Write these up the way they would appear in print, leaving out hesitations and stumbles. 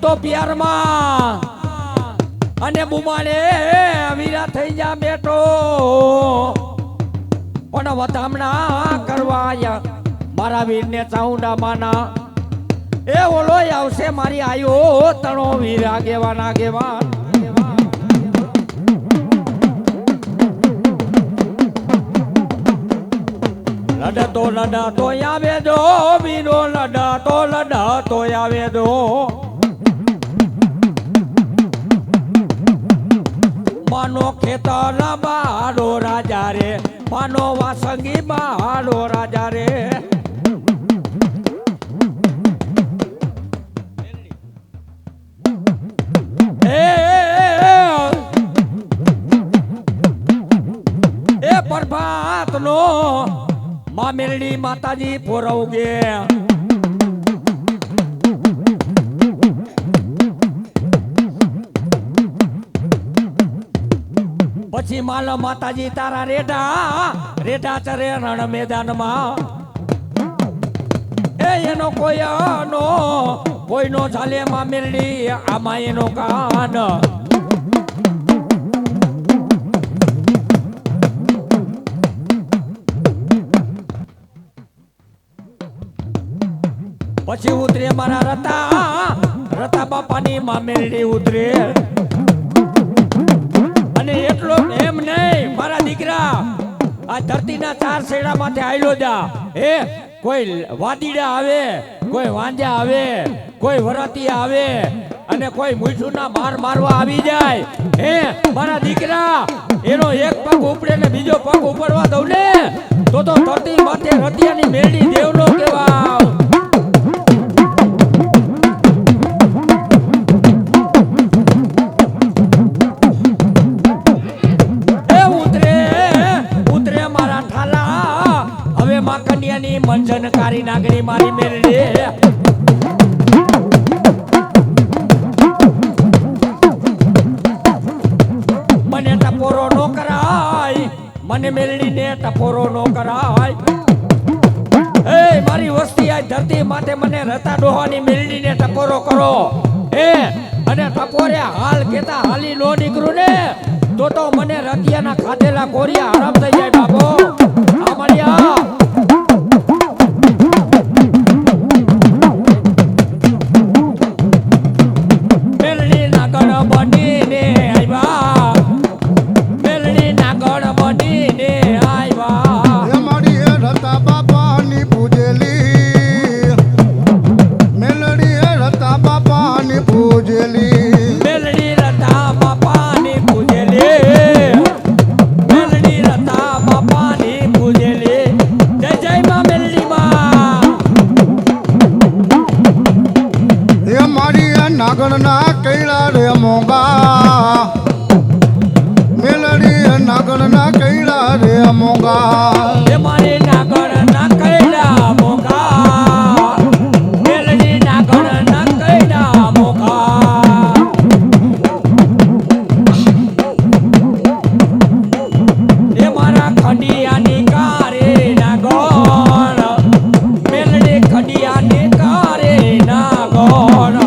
હતો પિયરમાં અને બુમાડે વીરા થઈ જા બેઠો પણ વધામણા કરવા મારા વીરને ચાઉંડા માના એ ઓલો આવશે મારી આયો તણો વીર આગેવાન આગેવાન લડતો આવે દો વીરો લડતો આવે દો માનો ખેતર બારો રાજા રે માનો વાસંગી બારો રાજા રે એ પ્રભાત નો માં મેરડી માતાજી પોરવગે પછી માલ માતાજી તારા રેઢા ચરે રણ મેદાનમાં એ એનો કોઈનો ચાલે માં મેરડી આમાં એનો કાન પછી ઉતરે મારા રતા બાપાની માં મેરડી ઉતરે અને એટલો એમ નહીં મારા દીકરા આ ધરતીના 4 શેડામાંથી આયલો જા એ કોઈ વાદીડા આવે કોઈ વાંજા આવે કોઈ વરાતી આવે અને કોઈ મૂઠુના મારવા આવી જાય હે મારા દીકરા એનો એક પગ ઉપડે ને બીજો પગ ઉપડવા દઉં ને તો ધરતી માથે રતિયાની મેરડી દેવલો કેવા મંજનકારી નાગરી મારી મેરડી મને ટપોરો નો કરાય મને મેરડી ને ટપોરો નો કરાય એ મારી વસ્તી આ ધરતી માથે મને રતા ડોહાની મેરડી ને ટપોરો કરો એ અને ટપોરે હાલ કેતા હાલી નો નીકળું ને તો મને રતિયાના ખાધેલા કોરિયા હરામ થઈ જાય બાબો આ મળ્યા નાગણના કૈડા રે મોંગા મેલડી નાગણના કૈડા રે મોંગા એ મારી નાગણના કૈડા મોંગા મેલડી નાગણના કૈડા મોંગા એ મારા ખડિયાની કારે નાગણ મેલડી ખડિયાની કારે નાગણ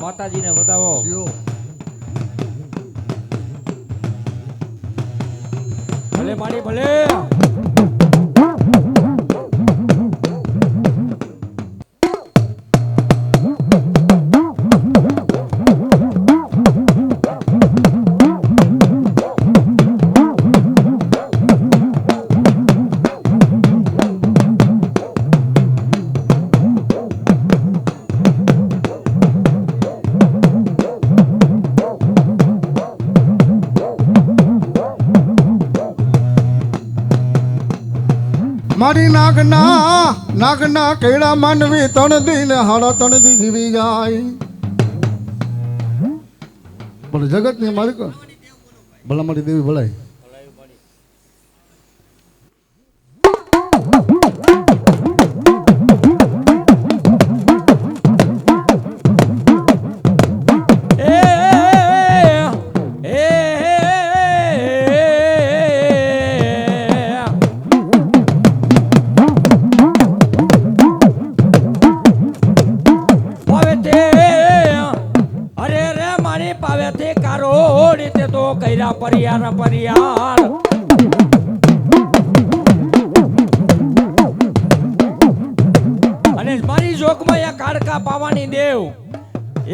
માતાજીને વધાવો ભલે માડી ભલે મારી નાગના કૈડા માનવી 3 દિન હાડા 3 દી જીવી જાય બોલે જગત ની માલિક ભલા મારી દેવી ભલાઈ તારો રીતે તો કર્યા પરિયાર પરિયાર. અને મારી જોગમાં આ કાળકા પાવાની દેવ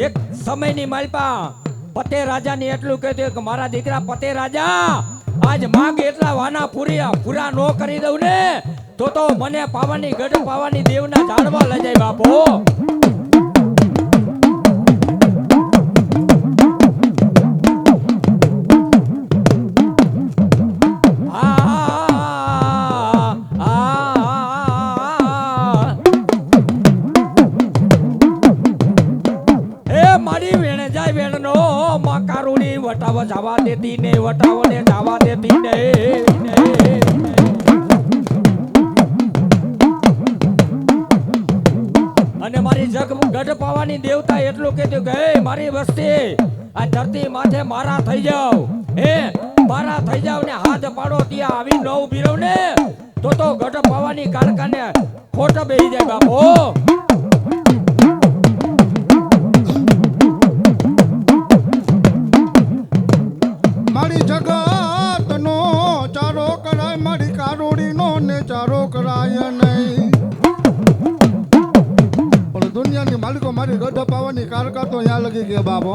એક સમયની માલપા પતે રાજાને એટલું કહેતું કે મારા દીકરા પતે રાજા આજ માગ એટલા વાના પૂરા નો કરી દઉં ને તો મને પાવાની ગઢ પાવાની દેવના ઝાડવા લઈ જાય બાપો. વટાવ જવા દેતી ને વટાવને જવા દેતી ને. અને મારી જગ ગઢ પાવાની દેવતા એટલું કીધું કે હે મારી વસ્તી આ ધરતી માથે મારા થઈ જાવ હે મારા થઈ જાવ ને હાથ પાડો ત્યાં આવી ન ઉભી રહો ને તો ગઢ પાવાની કાળકાને ખોટ બેહી જાય બાપો. મારી જગતનો ચારો કરાય મારી કારોડીનો ને ચારો કરાય નહીં. પણ દુનિયાની માલિકો મારી ગઢ પાવાની કારકા તો અહીંયા લગી ગયા બાપો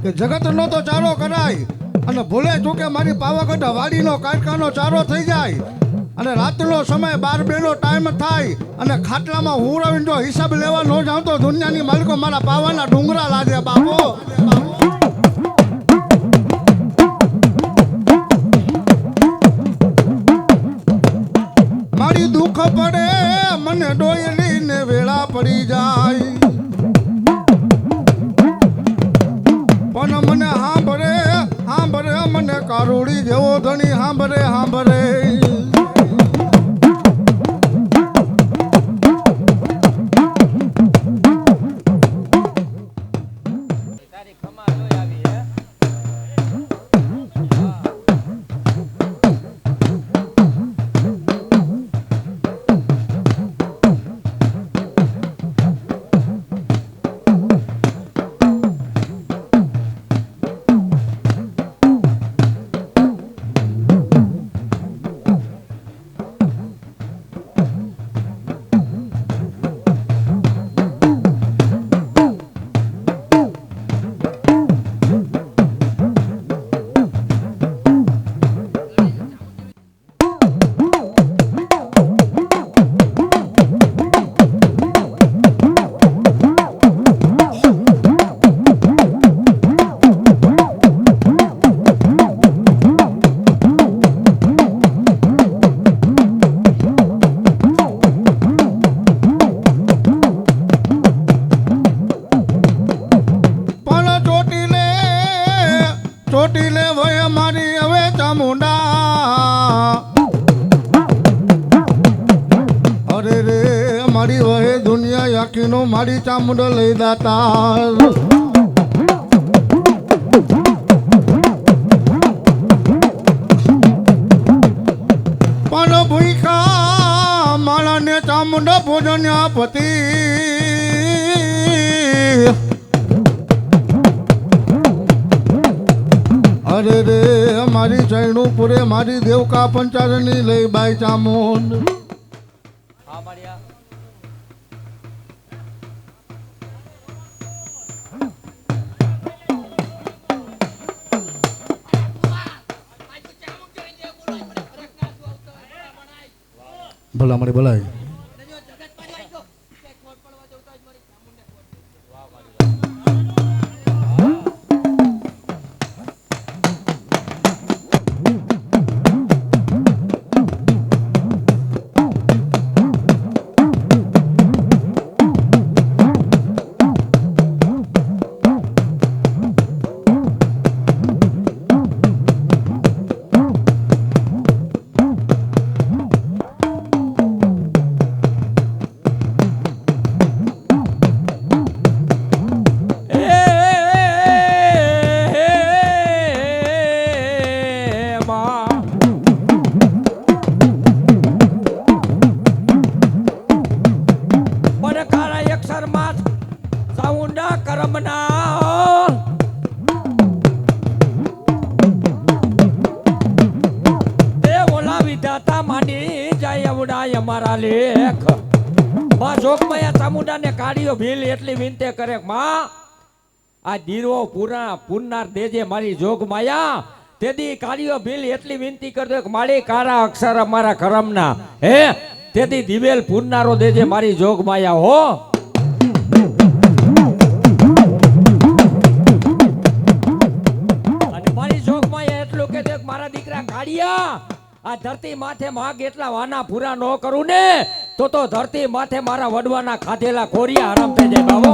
કે જગતનો તો ચારો કરાય અને ભૂલે ચૂકે મારી પાવાગઢ વાડીનો કારકાનો ચારો થઈ જાય અને રાતનો સમય 12-2 નો ટાઈમ થાય અને ખાટલામાં હું રહીને જો હિસાબ લેવા ન જાઉં તો દુનિયાની માલિકો મારા પાવાના ડુંગરા લાગે બાપો. મારી દુઃખ પડે મને ડોયલી ને વેળા પડી જાય પણ મને હાંભરે મને કારોડી જેવો ધણી હાંભરે. ચોટીલે વય મારી હવે ચામુંડા અરે રે મારી વહે દુનિયા આખીનો મારી ચામુંડ લઈ દાતા. પણ ભૂખા માળાને ચામુંડ ભોજન્યા પતિ અરે રે મારી ચૈણું પૂરે મારી દેવકા પંચારની લઈ બાઈ ચામુંડ. ભલા મારી ભલાઈ લેખ માં જોગમાયા ચામુંડાને કાઢ્યો ભીલ એટલી વિનંતી કરે માં આ દીરો પૂરનાર દેજે મારી જોગમાયા તેદી કાઢ્યો ભીલ એટલી વિનંતી કરતો કે મારી કારા અક્ષર અમારા કરમના હે તેદી દિવેલ પૂરનારો દેજે મારી જોગમાયા હો અને મારી જોગમાયા એટલું કે દેખ મારા દીકરા કાઢ્યા આ ધરતી માથે માગ એટલા વાના પૂરા ન કરું ને તો ધરતી માથે મારા વડવાના ખાધેલા ખોરિયા આરામ થઈ જાય બાબો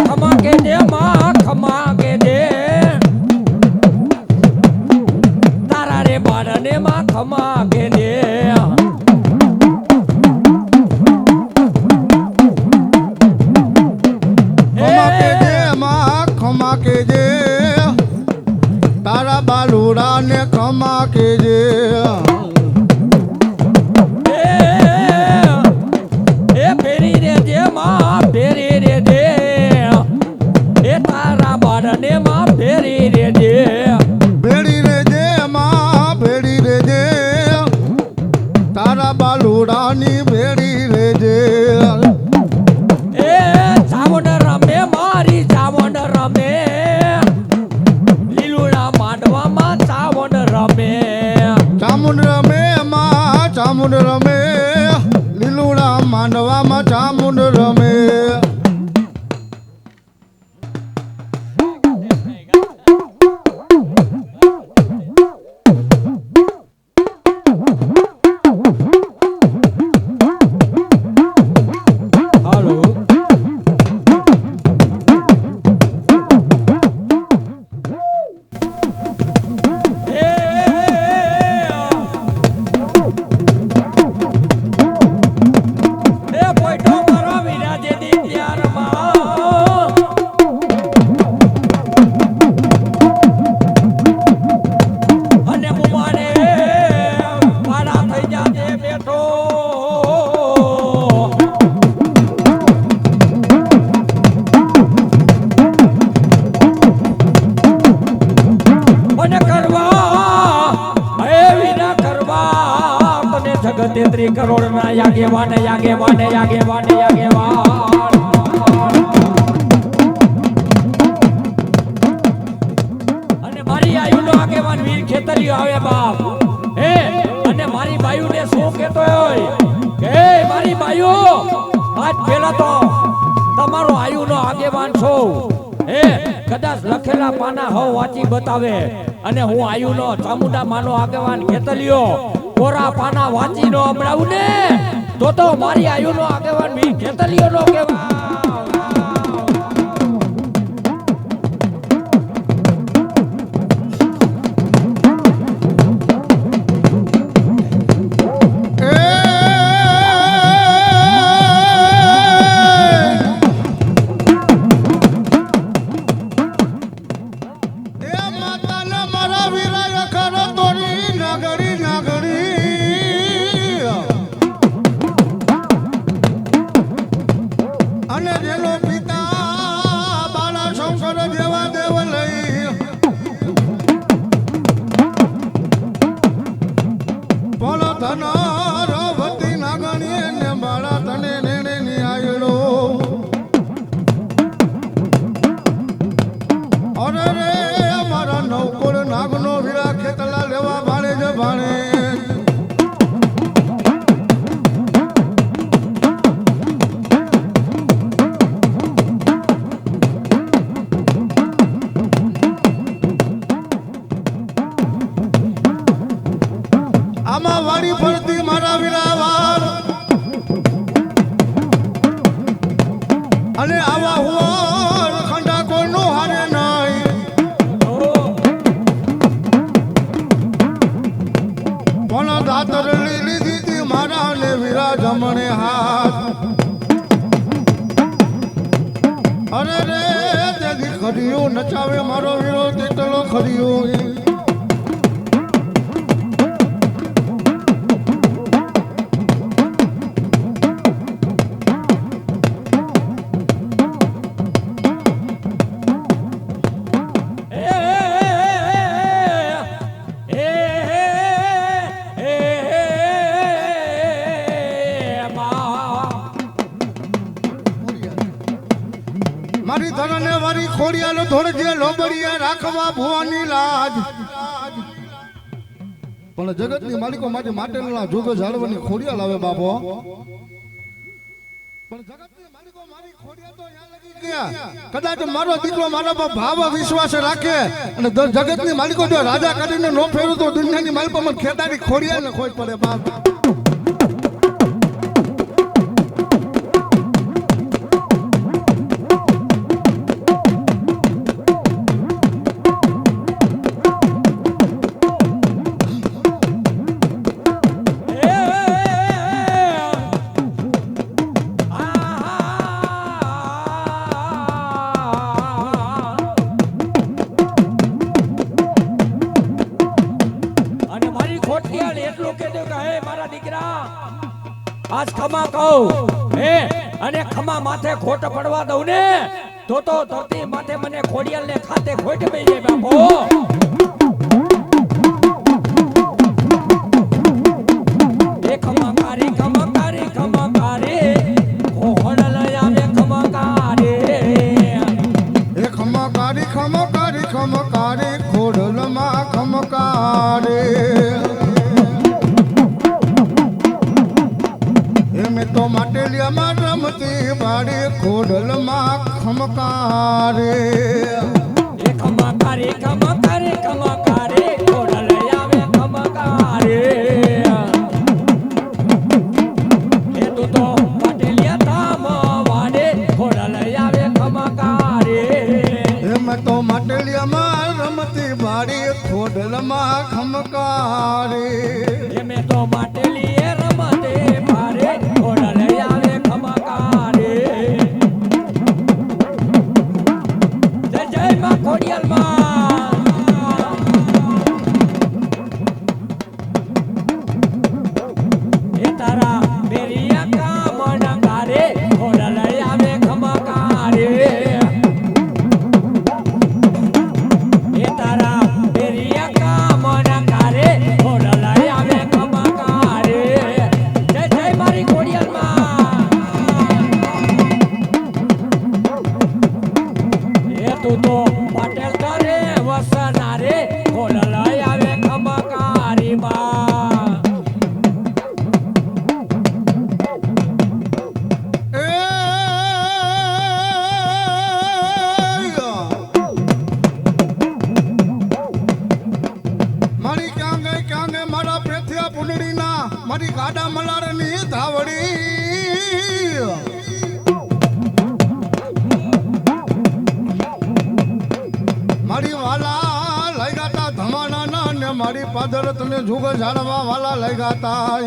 ખમા કે દે માં ખમા કે દે તારા રે બાળને માં ખમા કે દે ખમા કેજે તારા બાલુડા ને ખમા કેજે એ ફેરી રે જે માં ફેરી રે દે એ તારા બાળને માં ફેરી રે દે ભેડી રે જે માં ભેડી રે જે તારા બાલુડા ની ભેડી રે જે એ ચાવણ રમે મારી ચાવણ રમે લીલુડા માંડવામાં ચાવણ રમે ચામુંડ રમે માં ચામુંડ રમે લીલુડા માંડવામાં ચામુંડ રમે હાલો તેત્રી કરોડ ના યાગે વાને અને મારી આયુનો આગેવાન વીર ખેતરીઓ આવે બાપ હે અને મારી બાયુને શું કહેતો હોય કે મારી બાયુ આજ પહેલા તો તમારો આયુનો આગેવાન છો હે કદાચ લખેલા પાના હો વાંચી બતાવે અને હું આયુનો ચામુંડા માનો આગેવાન ખેતરીઓ કોરા પાના વાંચી નો અમરાવું ને તો મારી આયુનો આગેવાન વીર ખેતલીઓ નો કહેવાય અને આવા હુઆર ખંડા કોઈનો હારે નહીં પણ દાતર લીધી હતી મારા ને વિરાજ જમણે હાથ અરે રે તેથી ખરીયું નચાવે મારો વીરો તેટલો ખરીયું ખોડિયાલો ધોળજે લોબડીએ રાખવા ભુવાની લાજ પણ જગતની માલિકો માટે માટેલા જોગ જાળવવાની ખોડિયા લાવે બાપો પણ જગતની માલિકો મારી ખોડિયા તો યા લગી ગયા કદાચ મારો દીકરો મારા પર ભાવ વિશ્વાસ રાખે અને જગતની માલિકો જો રાજા કરીને નો ફેરું તો દુનિયાની માલિકો મને ખેતાની ખોડિયા ને ખોજ પડે બાપ આજ ખમા કહું હે અને ખમા માથે ખોટ પડવા દઉં ને તો ધરતી માથે મને ખોડિયાલ ને ખાતે ખોટ પડી જાય બાપો એ ખમા કારી ખોડલ આવે ખમા કારી એ ખમા કારી ખોડલ માં ખમકારે તો માટલિયામાં રમતી બાડી ખોડલમાં ખમકારે એ ખમકારે ખોડલ આવે ખમકારે એ તું તો માટલિયા તામ વાડે ખોડલ આવે ખમકારે એમ તો માટલિયામાં રમતી બાડી ખોડલમાં ખમકારે એમ તો માટલીએ રમતે બારે ખોડલ આવે ખમકારે જય જય માં ખોડિયાલ માં એ તારા બેરિયા કામ નકારે ખોડલ આવે ખમકારે એ તારા બેરિયા કામ નકારે ખોડલ આવે ખમકારે જય જય મારી ખોડિયાલ માં એ તું તો પટેલ કરે વસનારે ખોડલ આવે ખમકારી માં મારી ક્યાં ગઈ મારા પ્રેથિયા પુંડળીના મારી ગાડા મલારની ધાવડી મારી વાલા લઈ ગાતા ધમાના ને મારી પાદર તને જુગ ઝાડવા વાલા લઈ ગાતા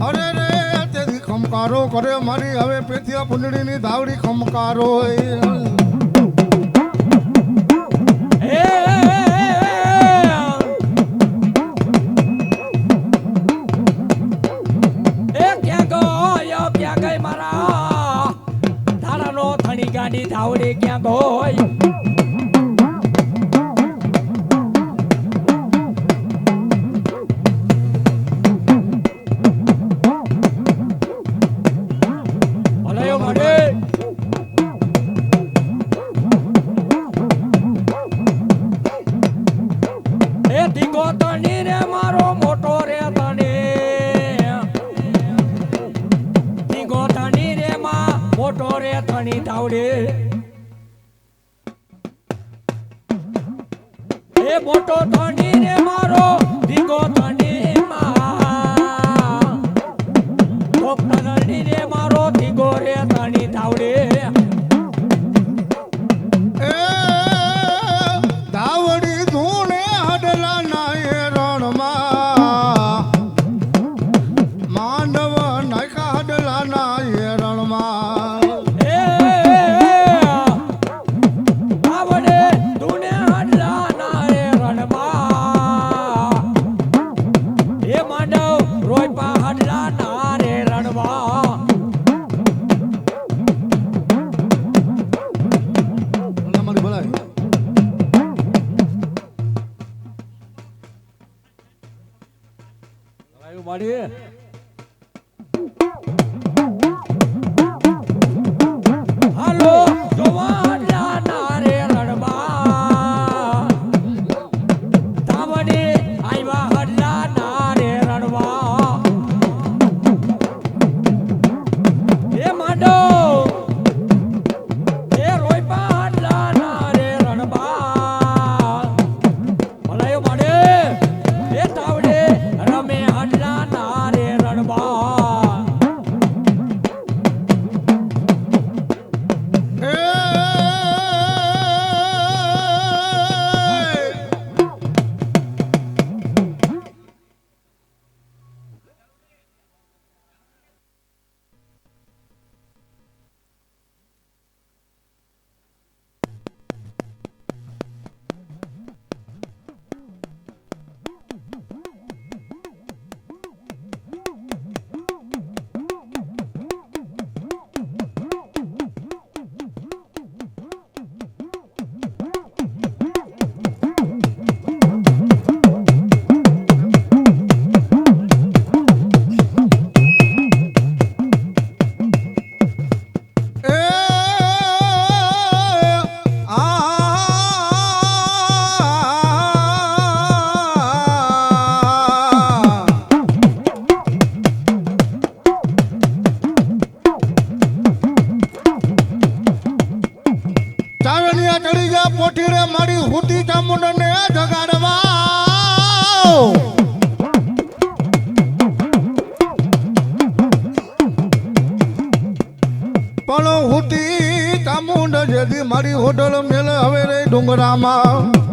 અરે રે તેથી ખમકારો કરે મારી હવે પેથિયા પુંડળીની ધાવડી ખમકારો ક્યાં ગઈ મારા તારાનો થણી ગાડી ધાવડી ક્યાં ગઈ ભલાયો મળે એ ધીંગો તણી રે મારો મોટો રે તણી ધીંગો તણી રે માં મોટો રે તણી ધાવડે એ મોટો તણી રે મારો ધીંગો તણી માં તણી રે મારો ધીંગો રે તણી ધાવડે ધાવડી ધૂણે હડલા નાય રણમાં માંડવ નાયકા હડલા નાય રણમાં આવડે તુને હડલા ના રે રણમાં એ માંડવ રોયપા હડલા ના રે રણમાં મારી ભલાઈ આવ્યું માડી જગાડવા પણ હુતી ચામુંડ જેથી મારી હોટલ મેલે હવે રે ડુંગરામાં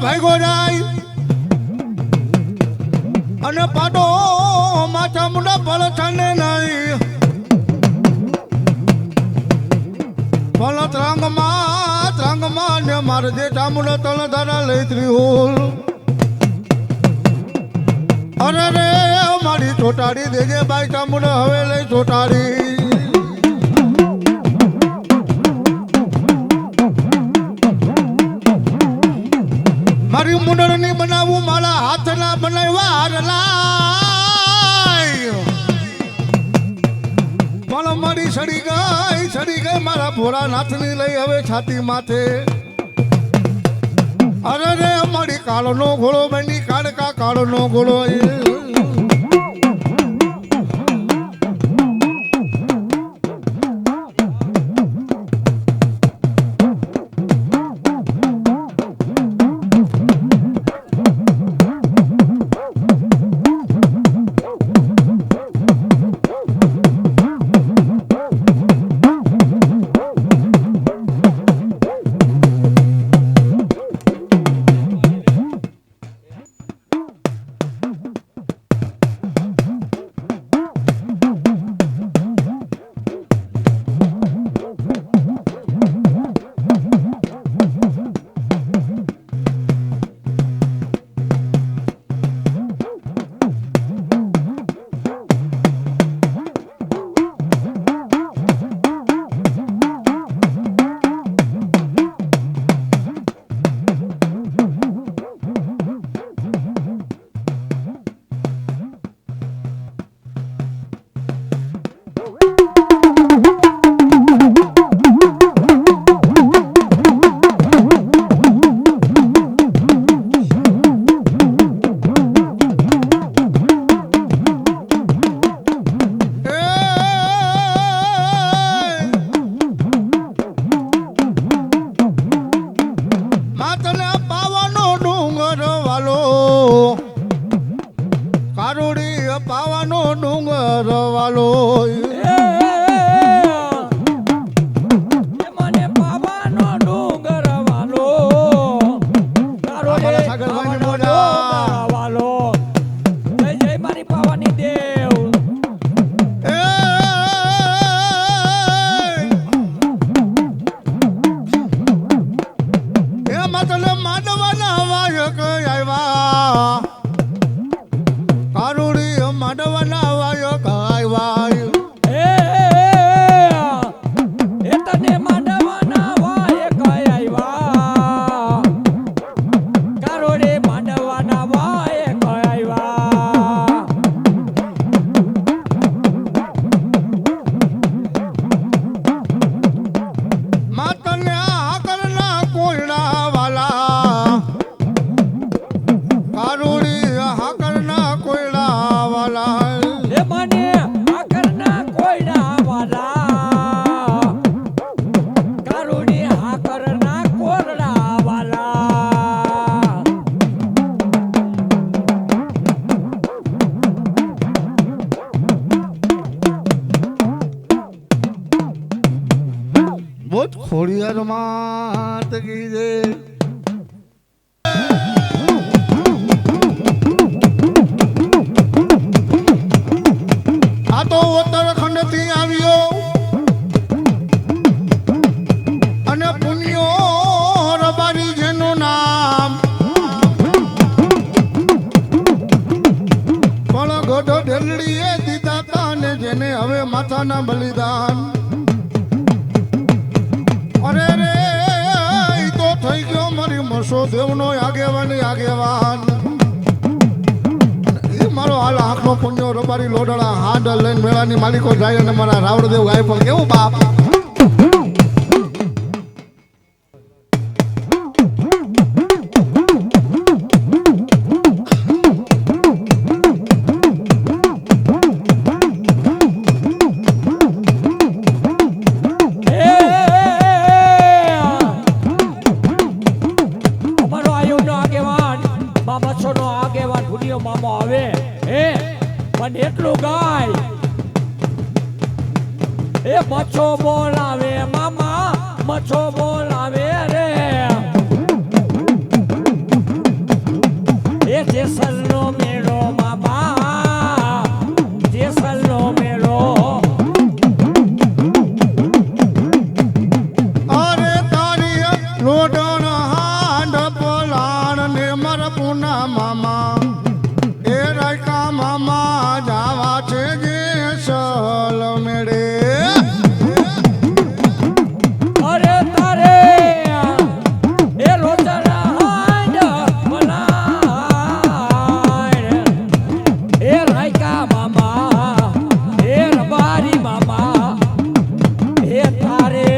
ભાગ્યો જાય અને પાડો માથા મુંડા પલ છાને નહીં પલ ત્રાંગમાં ને મારે જે ચામુંડા તળ ધારા લઈ ત્રિહોલ અરે રે મારી ચોટાડી દેજે બાઈ ચામુંડા હવે લઈ ચોટાડી મારી મુંડળની બનાવું મારા હાથના બનાવ્યા હારલા પણ મારી સડી ગઈ મારા ભોળા નાથની લઈ હવે છાતી માથે અરે રે મારી કાળનો ઘોડો બેંડી કાળકા કાળનો ઘોડો પાવાનો ડુંગર વાલો મને પાવાનો ડુંગર વાલો તારો સાગરભાઈ મોજા વાલો જય જય મારી પાવાની દેવ એ મતલબ માનવાના વાયક આવ્યા કારુડી માંડવાના વાયો કાય વાય એ તને માંડવાના વાય કાય આવ્યા કારુડી માંડવાના વાય કાય આવ્યા માતને હાકરના કોયડા વાલા કારુડી હાકરના કોયડા વાલા ખોડિયાર માત કી જય. આ તો ઉત્તરાખંડ થી આવ્યો અને પુણ્યો રબારી જેનું નામ પણ ગોઢો ઢેલડીએ દીધા તા ને જેને હવે માથાના બલિદાન. અરે રે ઈ તો થઈ ગયો મારી મસો દેવનો આગેવાન. મારો હાલ આંખનો પુણ્યો રબારી લોડડા હાડ લઈને મેળાની માલિકો જાય અને મારા રાવણદેવ ગાય પણ કેવું બાપ. મામો આવે હે પણ એટલું ગાય એ મચ્છો બોલાવે મામા મચ્છો બોલાવે રે એ જેસલનો મેળો મામા જેસલનો મેળો. અરે તારી લોડણ હાંડ પોલાણ ને મર પુના મામા મામા જાવા છે જેસલ મેળે. અરે તારે એ લોચરા હાંડ બોલાય એ રાયકા મામા એ રબારી મામા એ તારે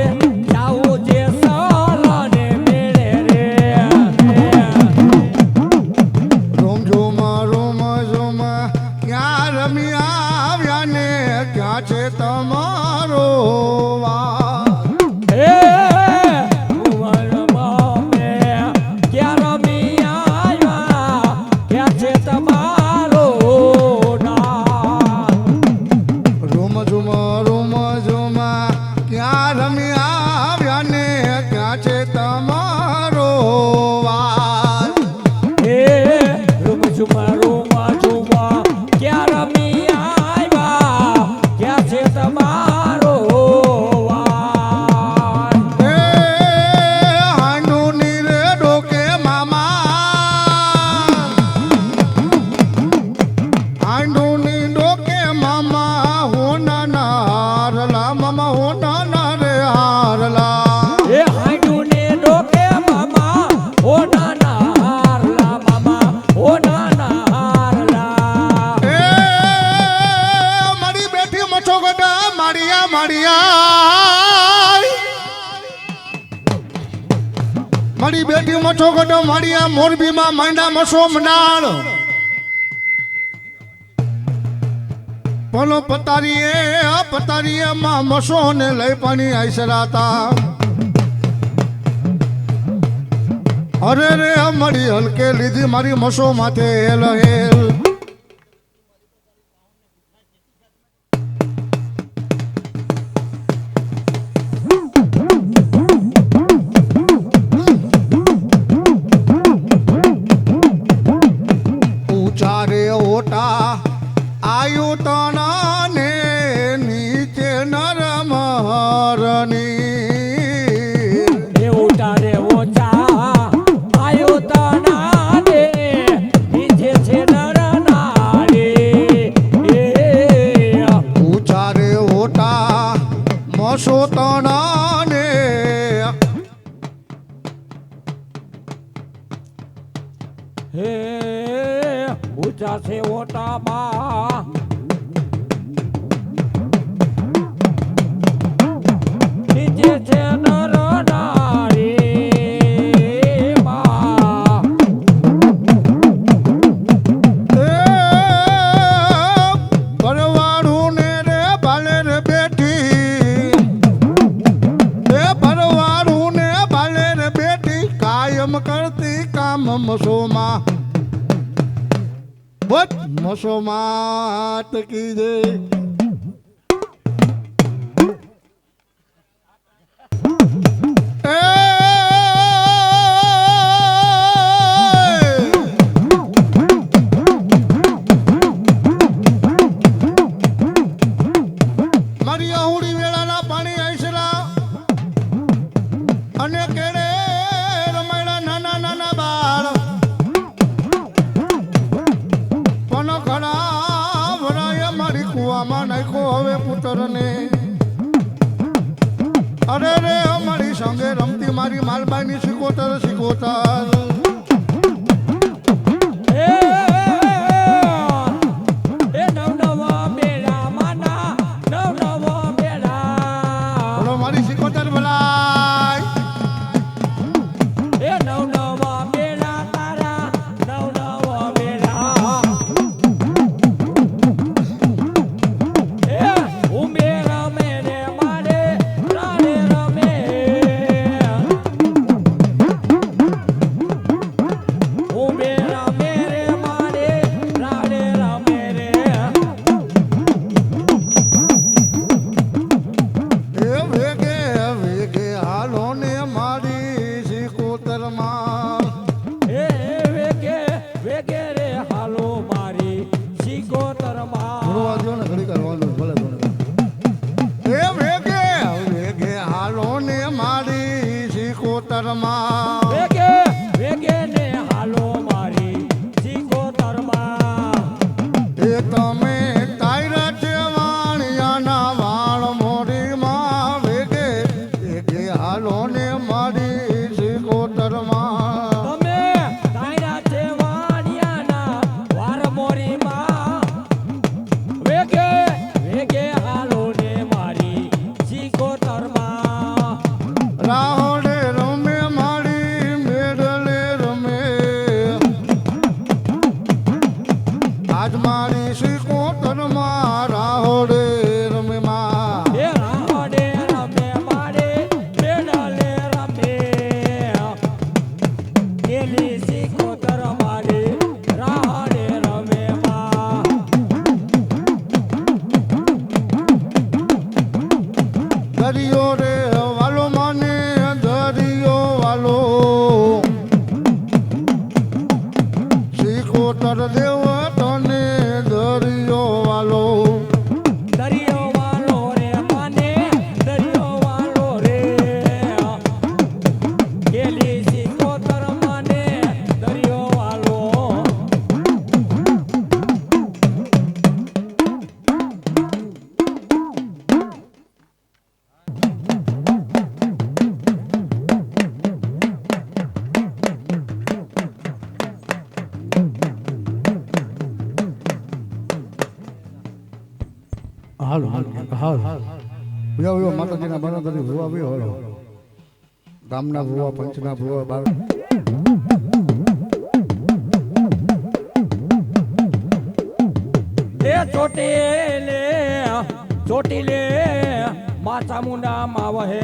જાવું જેસલ ને મેળે રે. રોમ ઝુમા ક્યાં રમી આવ્યા ને ક્યાં છે તમારો વાર. હે ઉમરમાં ક્યાં રમી આવ્યા ક્યાં છે તમારો નામ. રોમ ઝુમા ક્યાં રમી આવ્યા ને ક્યાં છે તમારો વાર. હે રૂમ ઝુમા ક્યાં રમી આવ્યા ક્યાં છે તમારો વાર. એ હાંડુની રે ડોકે મામા હાંડુની ડોકે મામા હોના નારલા મામા હોના રે હારલા. એ હાંડુને ડોકે મામા ઓ નાના હારલા મામા ઓ નાના હારલા. એ મારી બેઠી મછો ગડા માડિયા મારી બેઠી મછો ગડા માડિયા મોરબીમાં માંડા મસો મનાળ પલો પતારીએ માં મસો ને લઈ પાણી આઈસરાતા. અરે રે મળી હલકે લીધી મારી મસો માથે હેલ હેલ. ઊંચા રે ઓટા આયુ તણા ને નીચે નરમ હરની. એ ઉતારે ઓછા આયો તના દે નીચે છે નર નારી. ઊંચા રે ઓટા મસો તણા ને હે ઊંચા છે ઓટામાં નીચે છે નર નારી માં. ભરવાડું ને રે ભાલે રે બેઠી ભરવાડું ને ભાલે રે બેઠી કાયમ કરતી કામ મસોમાં. બટ મસોમાં તકી દે. ઘણા ભરાય મારી કુવામાં નાખ્યો હવે પુત્રને અરે રે અમારી સંગે રમતી મારી માલબાઈની શીખોતર શીખોતર માતાજીના બરાદરી ભુવા બી હોલો ગામના ભુવા પંચના ભુવા બાર ચોટીલે મા ચામુંડા માં વહે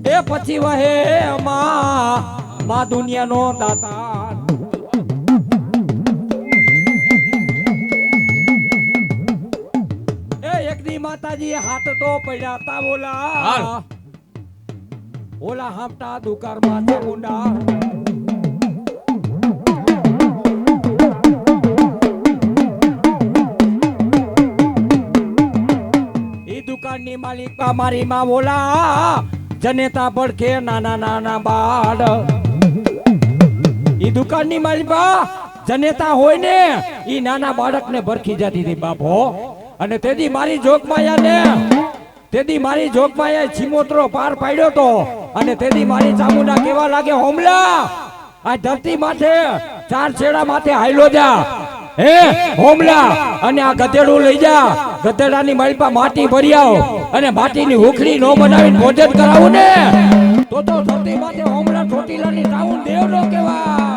એ પછી વહે મા દુનિયાનો દાતા એ એક દી માતાજી હાથ તો પડ્યા તા ઓલા હામટા દુકાર માં ચામુંડા ઈ દુકાનની માલિક મારી માં બોલા જનેતા પડખે નાના નાના બાળ ઈ દુકાનની માલિકા જનેતા હોય ને ઈ નાના બાળકને ભરખી જતી હતી બાપો અને તેદી મારી જોગમાયા છીમોતરો પાર પાડ્યો તો અને તેદી મારી ચામુંડા કેવા લાગે હોમલા આ ધરતી માથે ચાર છેડા માથે હાઈલો જા હે હોમલા અને આ ગધેડું લઈ જા ગધેડાની માલિકા માટી ભરી આવ અને માટીની હુખડી નો બનાવીને ભોજન કરાવું ને તો ધરતી માથે હોમલા ચોટીલાની ચાઉન દેવ નો કેવા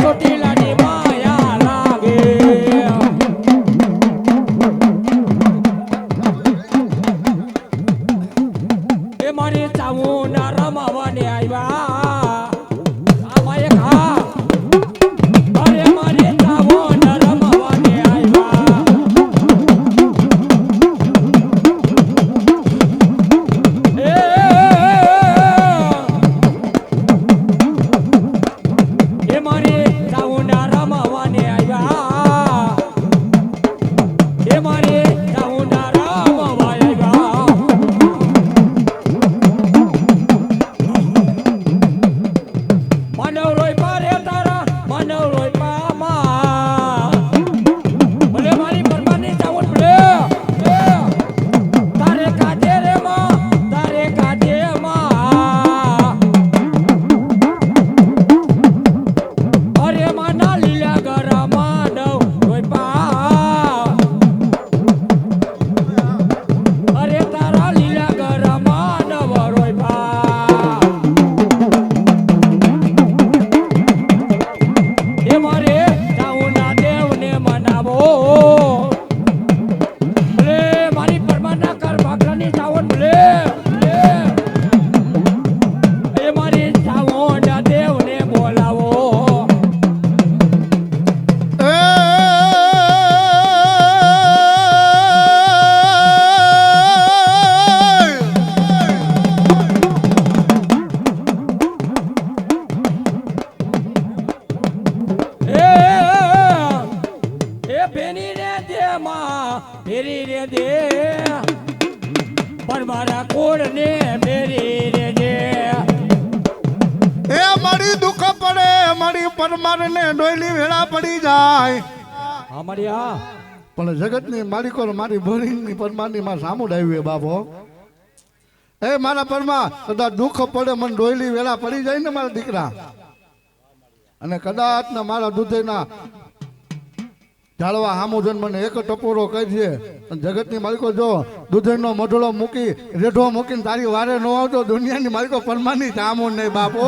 ચોટીલાની માયા ફેરી રે દે પણ મારા કોળને ફેરી રે દે. એ મારી દુઃખ પડે મારી પરમારને ડોયલી વેળા પડી જાય. અમારી આ પણ જગતની માલિકો મારી ભરીની પરમારની માં સામું આવ્યું બાપો. એ મારા પરમાં કદાચ દુઃખ પડે મને ડોયલી વેળા પડી જાય ને મારા દીકરા, અને કદાચ ને મારા દૂધેના ઝાડવા હામું જોઈને મને એક ટપોરો કરજે. જગતની માલિકો જો દૂધેનો મોઢળો મૂકી રેઢો મૂકીને તારી વારે ન આવતો દુનિયાની માલિકો પરમાની જામું નહીં બાપો.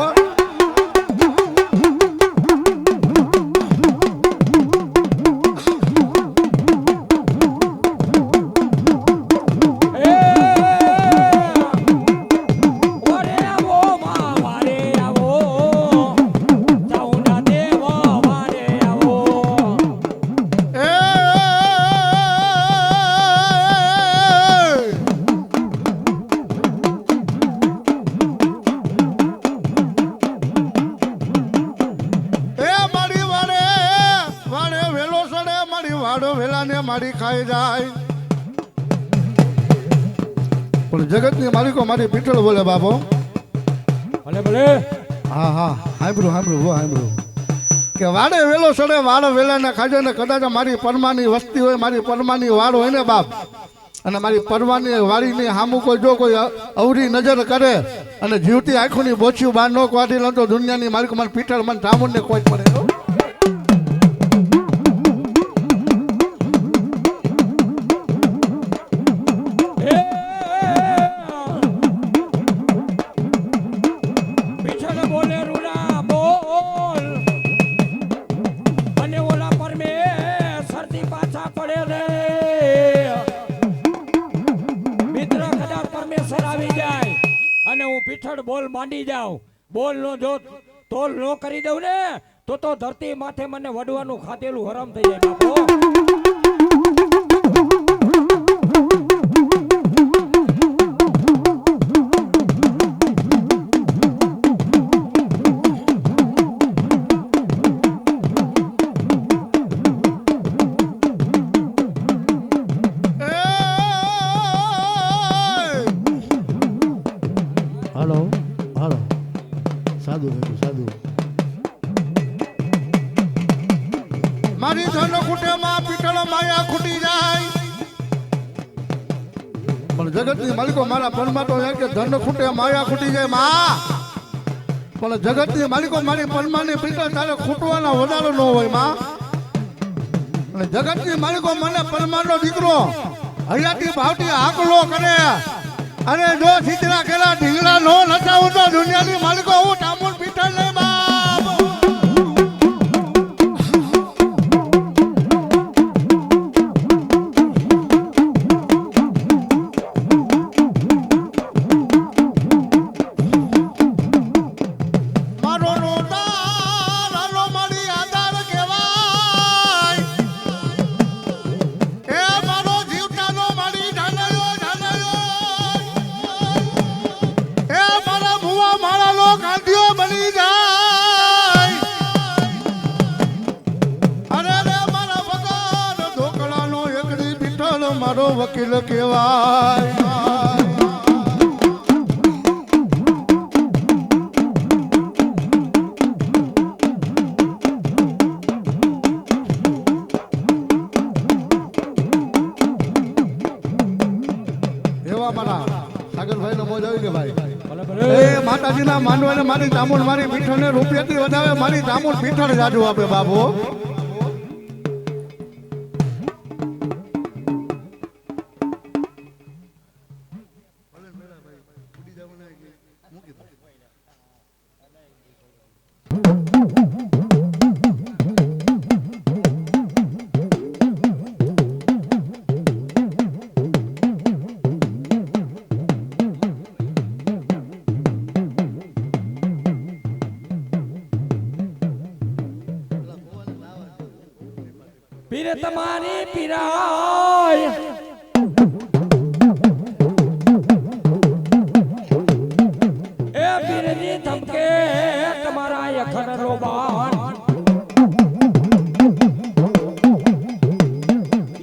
મારી ખાઈ જાય પણ જગતની માલિકો મારી પીઠળ બોલે બાપો. ભલે ભલે હા હા હાંભળું કે વાડે વેલો સડે વાડો વેલાને ખાજો ને કદાચ મારી પરમાની વસ્તી હોય મારી પરમાની વાડ હોય ને બાપ, અને મારી પરમાની વાડીની હામું કોઈ જો કોઈ અવરી નજર કરે અને જીવતી આંખોની બોછિયું બહાર નો કાઢી લો તો દુનિયાની માલિકો મને પીઠળ મને ઠામું ને કોઈ પડે. બોલ માંડી જાઉં, બોલ નો જો તોલ નો કરી દઉં ને તો ધરતી માથે મને વડવાનું ખાતેલું હરામ થઈ જાય બાપો. મારી ધન ખૂટે માં પીઠળ માયા ખૂટી જાય પણ જગતની માલિકો મારા પરમાતો એમ કે ધન ખૂટે માયા ખૂટી જાય માં, પણ જગતની માલિકો મારી પરમાની પીઠળ તારે ખૂટવાના વધારો ન હોય માં. અને જગતની માલિકો મને પરમાનો દીકરો હયાતી ભાવતી આકલો કરે અને જો છીતરા કેલા ઢીંગલા નો નચાવું તો દુનિયાની માલિકો હું ટામુલ પીઠળ નહીં બાપ. મારો વકીલ કહેવાય. એવા મારા સાગરભાઈ નો મોજ આવી કે ભાઈ માતાજીના માંડવાને મારી ચામુંડ મારી પીઠળ ને રૂપિયાથી વધારે મારી ચામુંડ પીઠળ જાજુ આપે બાબુ. પીર તમારી પીરાય એ પીરની ધમકે તમારા યખન રોબાન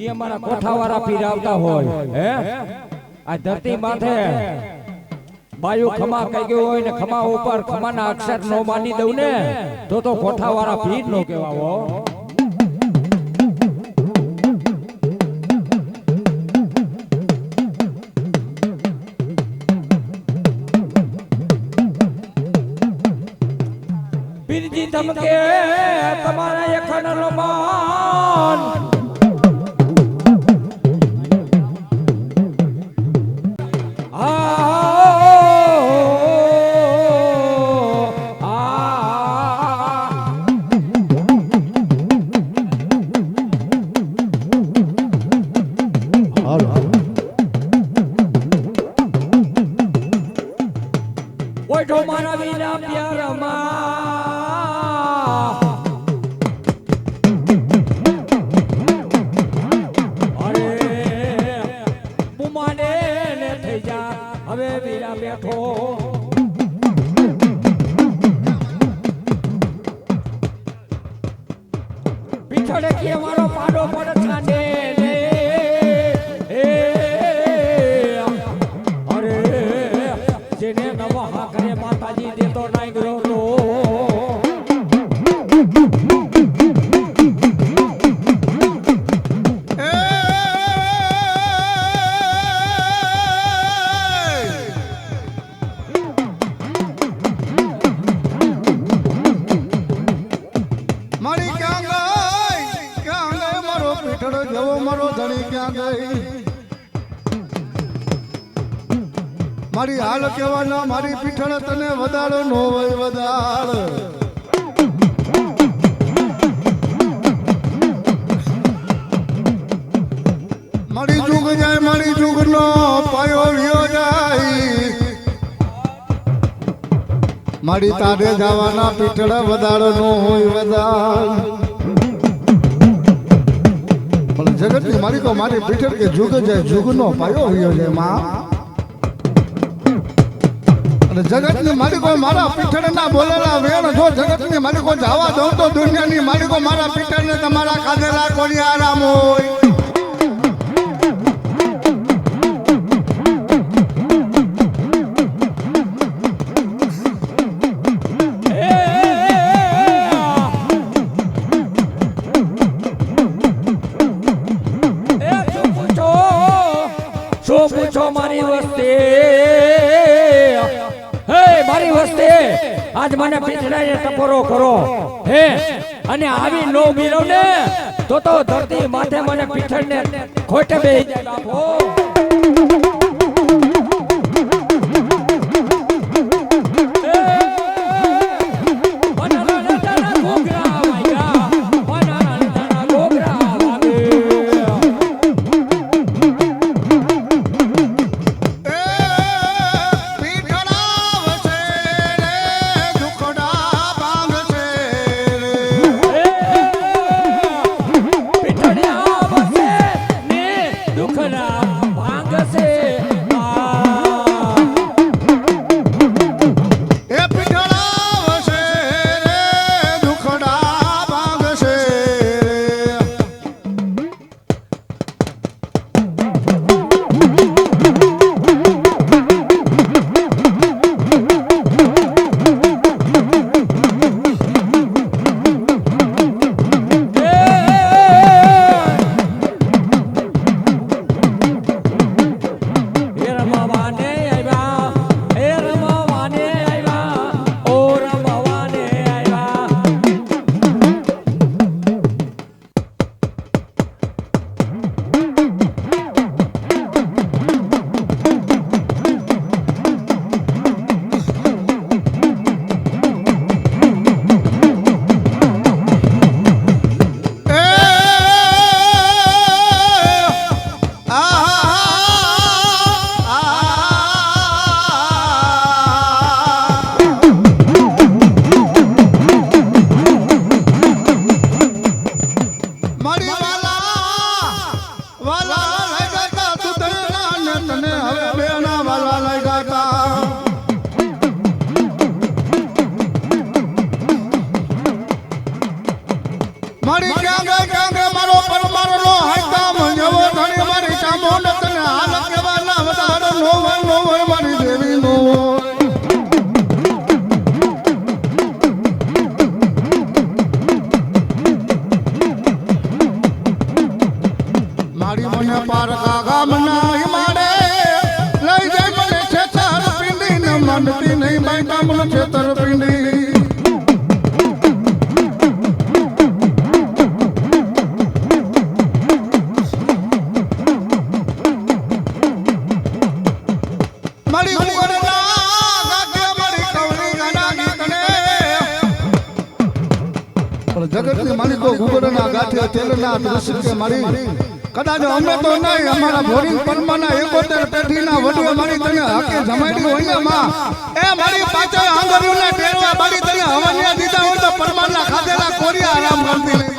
એ અમારા કોઠાવાળા પીર આવતા હોય હે આ ધરતી માથે બાયુ ખમા કહી ગયો હોય ને ખમા ઉપર ખમાના અક્ષર નો માની દઉં ને તો કોઠાવાળા પીર નો કહેવાવો. પીરજી ધમકે તમારા એખણનો માન ઓઠો મારા વિના પ્યારમાં અરે બુમાને ને થઈ જા હવે વીરા બેઠો પીછળે કે મારો પાડો પડ છાંડે ને અરે જેને નવા કરે માતાજી દેતો નાઈ ગયો તો મારી ક્યાં ગઈ મારો પીઠળ જેવો મારો ધણી ક્યાં ગઈ મારી હાલ કહેવાના મારી પીઠળ તને વધારો નો હોય વધાર મારી જુગ જાય મારી જુગ નો પાયો વિયો જાય મારી તારે જવાના પીઠળ વધારો નો હોય વધાર પણ જગતની મારી તો મારી પીઠળ કે જુગ જાય જુગ નો પાયો વિયો જાય માં અને જગતની માલિકો મારા પીઠળના બોલેલા વેણ જો જગતની માલિકો જવા દઉં તો દુનિયાની માલિકો મારા પીઠળને તમારા ખાધેલા કોની આરામ હોય શું પૂછો મારી વસ્તી મારી વસ્તી આજ મને પીછડાઈને ટપોરો કરો હે અને આવી નો મિલો ને તો ધરતી માથે મને પીછડને ખોટે બેહી જાય બાપો. ચામુંડ છેતરપિંડી મારી ઉગડના ગાગે મારી કવરી ગાના ગીતને પણ જગતની માલિકો ઉગડના ગાંઠે તેલના દૃશ્ય કે મારી કદાચ અમે તો નહીં અમારા ભોરિંગ પરમાના 71 પેઢીના વડીઓ મારી તને હકે જમાડી હોય ને માં એ મારી પાછળ આંગળીઓને ટેરવા મારી તને હવનિયા દીધા હોય તો પરમાના ખાધેલા કોરિયા આરામ કરતી નહીં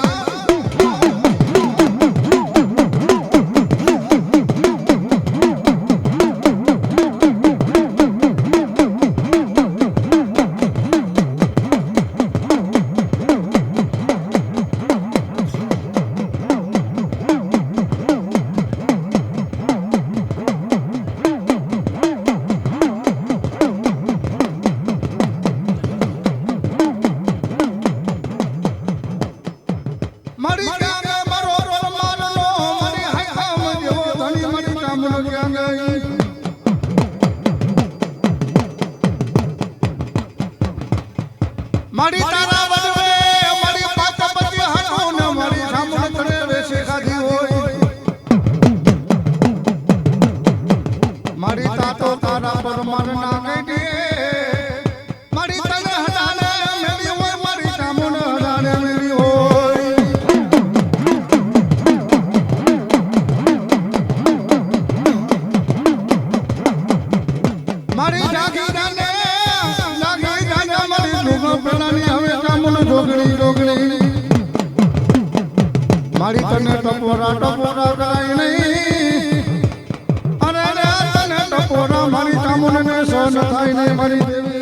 મારી ક્યાં મારો પરમારનો મારી હાયખામ જેવો ધણી મારી ચામુંડ ક્યાં ગઈ મારી તારા વડવે મારી પાચપતિ હાટો ને મારી ચામુંડ કરે વેશે ખાધી હોય મારી તાતો તારા પરમારના કઈડી મારી તને હટાને મેલી હોય મારી ચામુંડ હટાને મેલી હોય મારી જાગી જાને મારી લુગો પેલાની હવે ચામુંડ ઢોગળી ઢોગળી મારી તને ટપોરા કરાય નહીં અરે રે તને ટપોરા મારી ચામુંડ ને સહન થાય નહીં મારી દેવી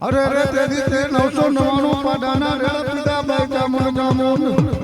અરે રે તે દીતે 999 પાડાના રેડ પીધા બાઈ ચામુંડ ચામુંડ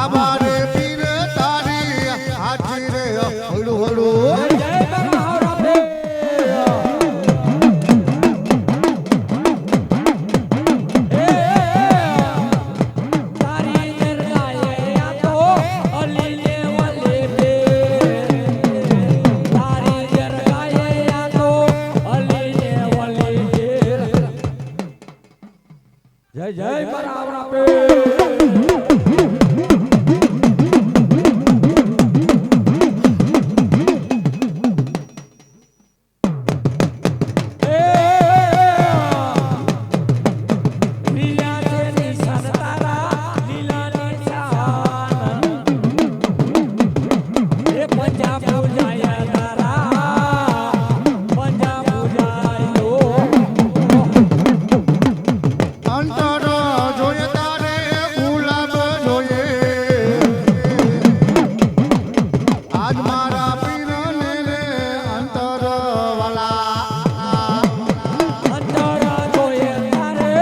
બાબા રે પીર તારી હાજી રે હળુ હળુ જય મારા હાવડા પે તારી દરગાહે આ તો અલી ને વાલે પે તારી દરગાહે આ તો અલી ને વાલે પે જય જય મારા હાવડા પે લીલા છે નિશાન તારા લીલા નિશાન એ પંજાબ પૂજાય તારા પંજાબ પૂજાય લો અંતર જોઈએ તારે ગુલાબ જોઈએ આજ મારા પીરને રે અંતર વાલા અંતર જોઈએ તારે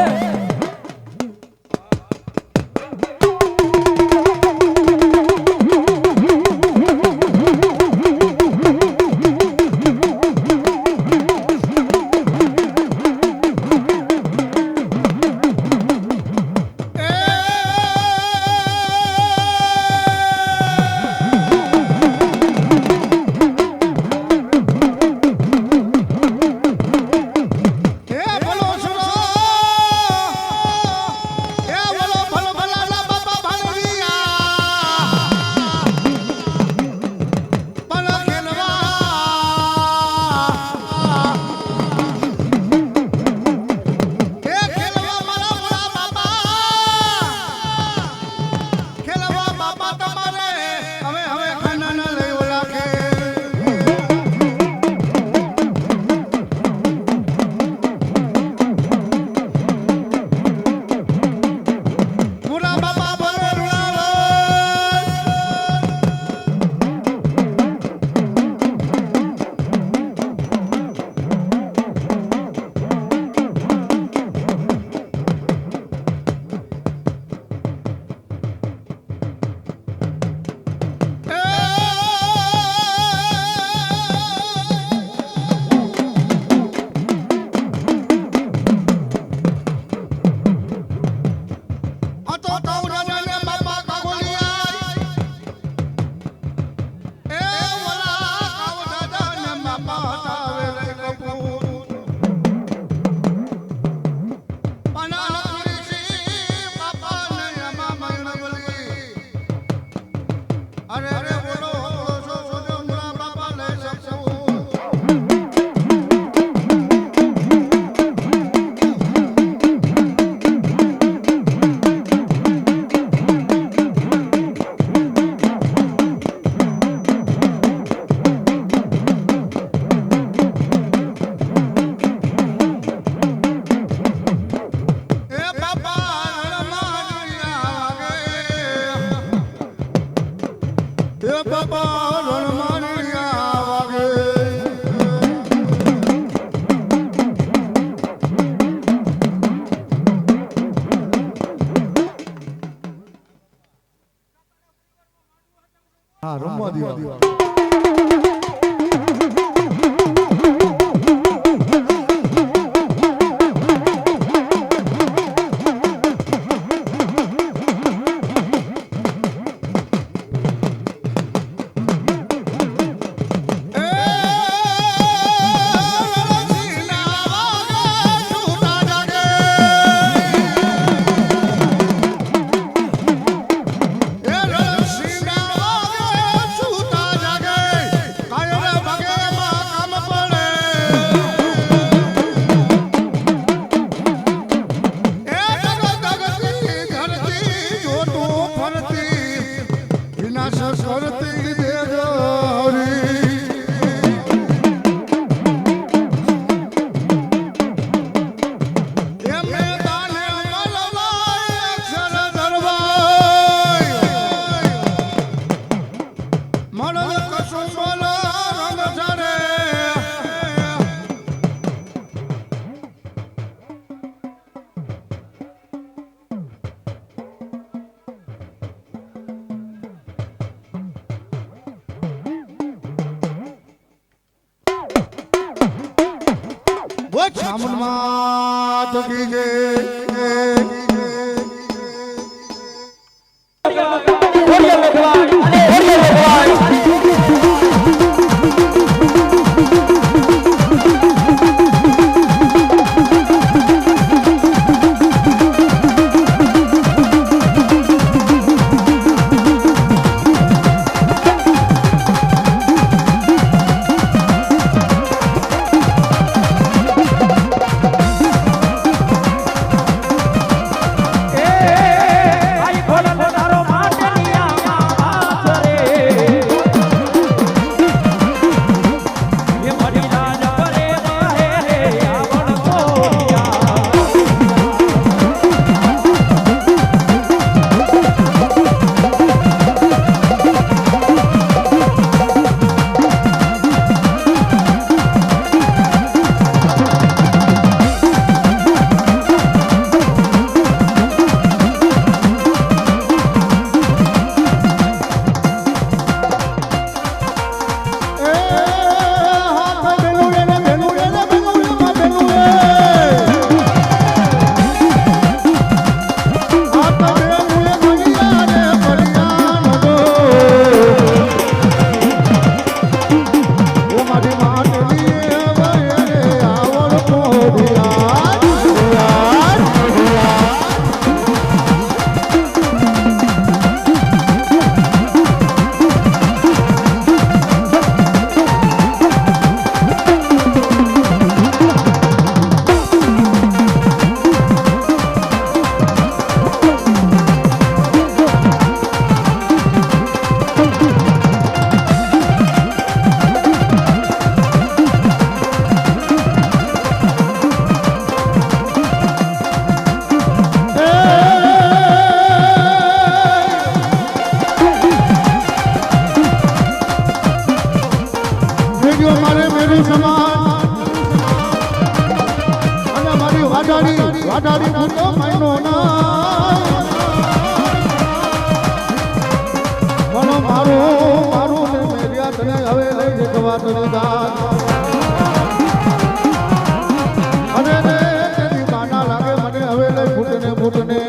એ બોલો સુરો એ બોલો ભલો ભલાલા બાપા ભાણિયા પલ ખેલવા એ ખેલવા મારા ભલા બાપા ખેલવા બાપા તમારે હવે ખાના ના લઈ ઓલા કે મુરા બાપા બોલે રૂડાલો આ તો કૌરવને બાપા કાગોલિયા એ વલા કૌરવને બાપા તાવે લે કપૂર પના કુરીસી બાપા ને અમા મણવલી અરે અરે બોલો સો સો મુરા બાપા લે શકું એ બાપા રણમાનિયા વાગે એ બાપા રણમાનિયા વાગે હા રમવા દીવા બોલો ચામુંડમાં તો કીજે વાડારી ભૂતો મહિનો ના મારો મારું ને મેરિયા તને હવે લઈ જવા તને દાન અને રે તેરી બાના લાગે મને હવે લઈ ફૂટને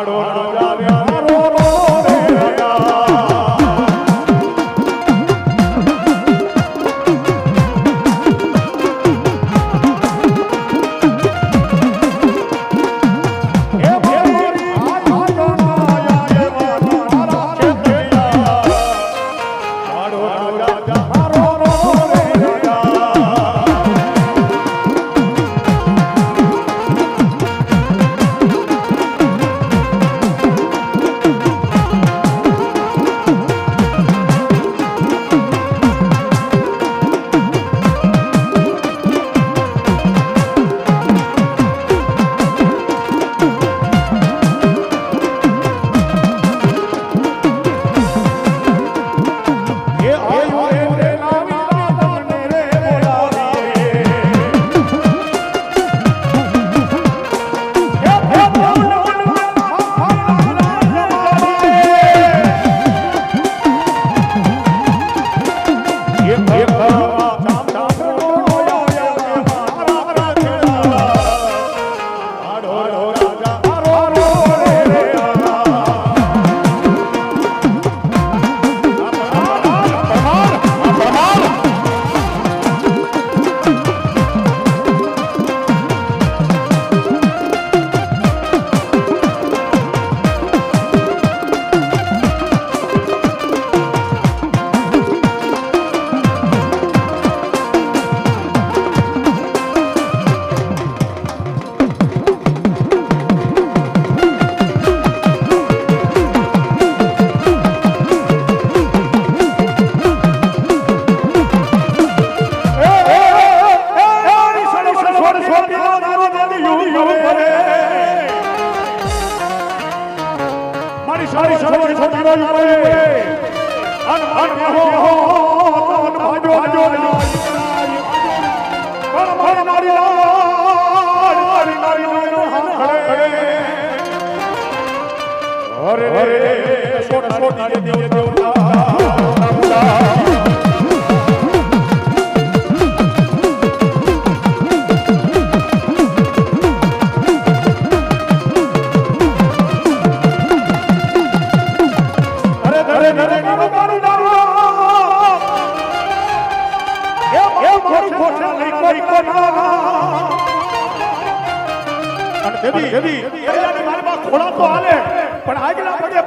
આડો રાજા મારો રે રાજા ઘોડા તો હાલે પણ આગલા પગે